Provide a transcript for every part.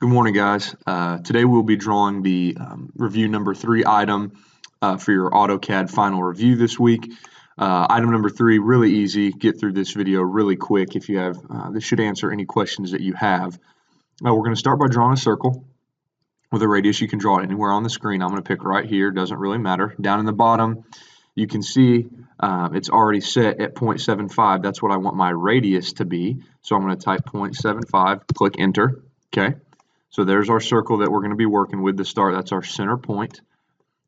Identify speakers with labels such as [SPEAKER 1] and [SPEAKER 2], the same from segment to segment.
[SPEAKER 1] Good morning, guys. Today we'll be drawing the review number 3 item for your AutoCAD final review this week. Item number 3, really easy. Get through this video really quick. If you have, this should answer any questions that you have. We're going to start by drawing a circle with a radius. You can draw it anywhere on the screen. I'm going to pick right here. Doesn't really matter. Down in the bottom, you can see it's already set at 0.75. That's what I want my radius to be. So I'm going to type 0.75, click enter. Okay. So there's our circle that we're going to be working with to start. That's our center point.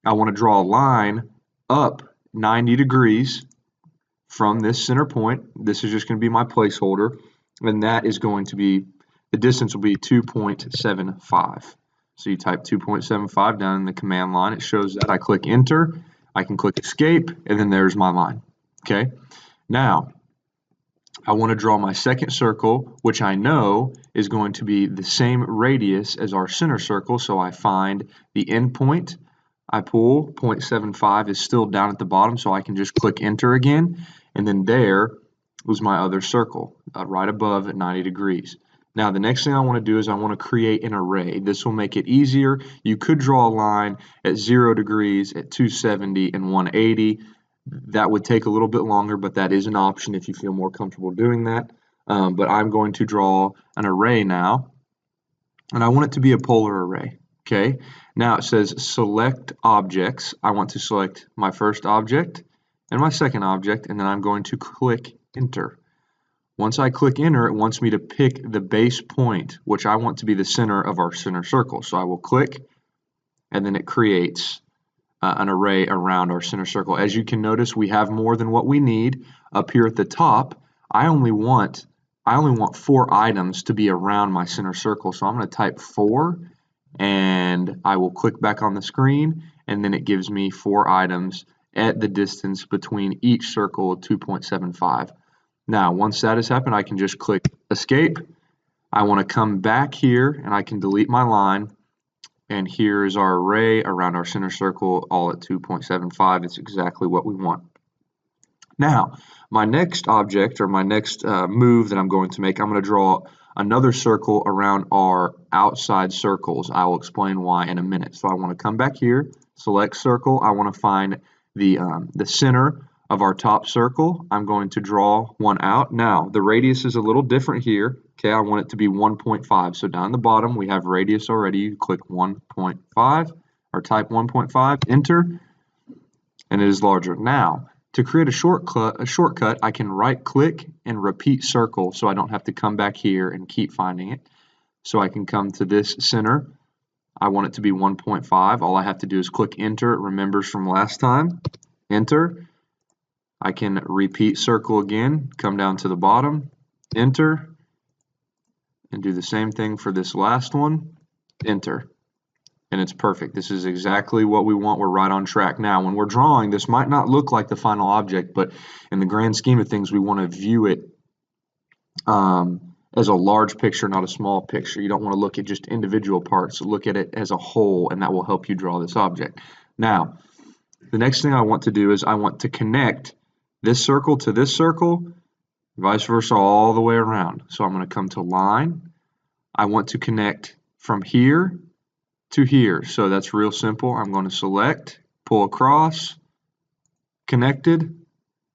[SPEAKER 1] I want to draw a line up 90 degrees from this center point. This is just going to be my placeholder, and that is going to be, the distance will be 2.75. So you type 2.75 down in the command line. It shows that. I click enter. I can click escape, and then there's my line. Okay. Now, I want to draw my second circle, which I know is going to be the same radius as our center circle. So I find the end point. I pull 0.75 is still down at the bottom, so I can just click enter again. And then there was my other circle right above at 90 degrees. Now, the next thing I want to do is I want to create an array. This will make it easier. You could draw a line at 0 degrees, at 270, and 180. That would take a little bit longer, but that is an option if you feel more comfortable doing that. But I'm going to draw an array now, and I want it to be a polar array. Okay. Now it says select objects. I want to select my first object and my second object, and then I'm going to click enter. Once I click enter, it wants me to pick the base point, which I want to be the center of our center circle. So I will click, and then it creates an array around our center circle. As you can notice, we have more than what we need. Up here at the top, I only want 4 items to be around my center circle. So I'm going to type 4, and I will click back on the screen, and then it gives me 4 items at the distance between each circle of 2.75. Now, once that has happened, I can just click escape. I want to come back here, and I can delete my line. And here is our array around our center circle, all at 2.75. It's exactly what we want. Now, my next object, or my next move that I'm going to make, I'm going to draw another circle around our outside circles. I will explain why in a minute. So I want to come back here, select circle. I want to find the center of our top circle. I'm going to draw one out. Now, the radius is a little different here. Okay, I want it to be 1.5. So down the bottom, we have radius already. You click 1.5 or type 1.5, enter, and it is larger. Now, to create a shortcut, I can right click and repeat circle so I don't have to come back here and keep finding it. So I can come to this center. I want it to be 1.5. All I have to do is click enter. It remembers from last time. Enter. I can repeat circle again, come down to the bottom, enter, and do the same thing for this last one, enter. And it's perfect. This is exactly what we want. We're right on track. Now, when we're drawing, this might not look like the final object, but in the grand scheme of things, we want to view it as a large picture, not a small picture. You don't want to look at just individual parts. Look at it as a whole, and that will help you draw this object. Now, the next thing I want to do is I want to connect this circle to this circle, vice versa all the way around. So I'm going to come to line. I want to connect from here to here. So that's real simple. I'm going to select, pull across, connected,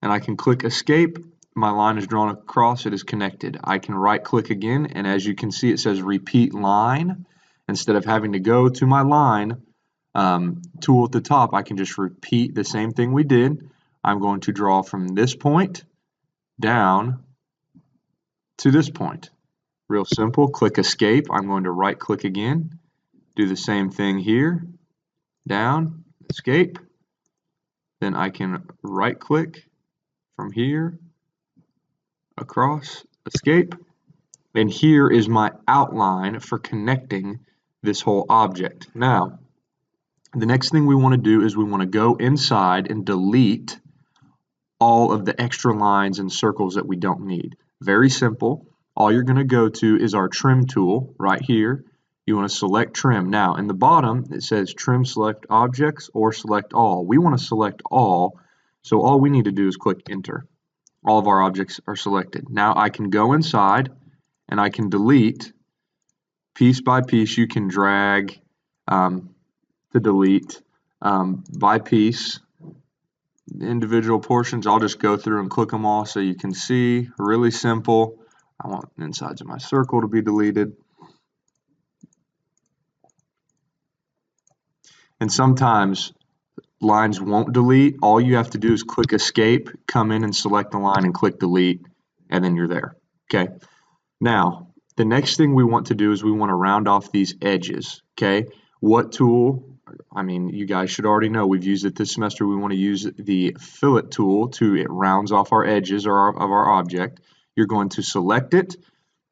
[SPEAKER 1] and I can click escape. My line is drawn across. It is connected. I can right click again, and as you can see, it says repeat line. Instead of having to go to my line tool at the top, I can just repeat the same thing we did. I'm going to draw from this point down to this point. Real simple. Click escape. I'm going to right click again. Do the same thing here. Down, escape. Then I can right click from here, across, escape. And here is my outline for connecting this whole object. Now, the next thing we want to do is we want to go inside and delete all of the extra lines and circles that we don't need. Very simple. All you're going to go to is our trim tool right here. You want to select trim. Now in the bottom it says trim select objects or select all. We want to select all, so all we need to do is click enter. All of our objects are selected. Now I can go inside and I can delete piece by piece you can drag to delete by piece. Individual portions, I'll just go through and click them all so you can see. Really simple. I want insides of my circle to be deleted. And sometimes lines won't delete. All you have to do is click escape, come in and select the line and click delete, and then you're there. Okay. Now, the next thing we want to do is we want to round off these edges. Okay. What tool? I mean, you guys should already know we've used it this semester. We want to use the fillet tool it rounds off our edges of our object. You're going to select it.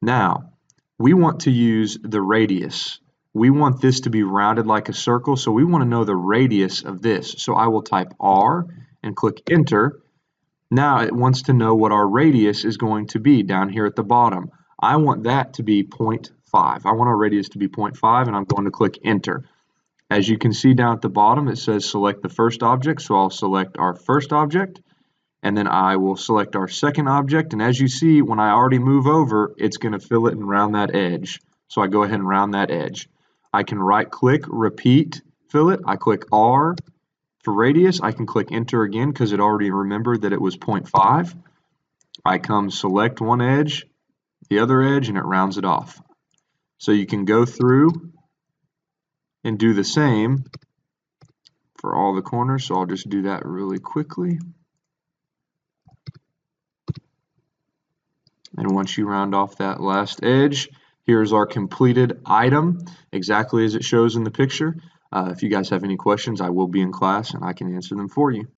[SPEAKER 1] Now, we want to use the radius. We want this to be rounded like a circle, so we want to know the radius of this. So I will type R and click enter. Now it wants to know what our radius is going to be down here at the bottom. I want that to be 0.5. I want our radius to be 0.5, and I'm going to click enter. As you can see down at the bottom, it says select the first object, so I'll select our first object, and then I will select our second object, and as you see, when I already move over, it's going to fill it and round that edge. So I go ahead and round that edge. I can right-click, repeat, fillet. I click R for radius. I can click enter again because it already remembered that it was 0.5. I come select one edge, the other edge, and it rounds it off. So you can go through and do the same for all the corners. So I'll just do that really quickly. And once you round off that last edge, here's our completed item, exactly as it shows in the picture. If you guys have any questions, I will be in class and I can answer them for you.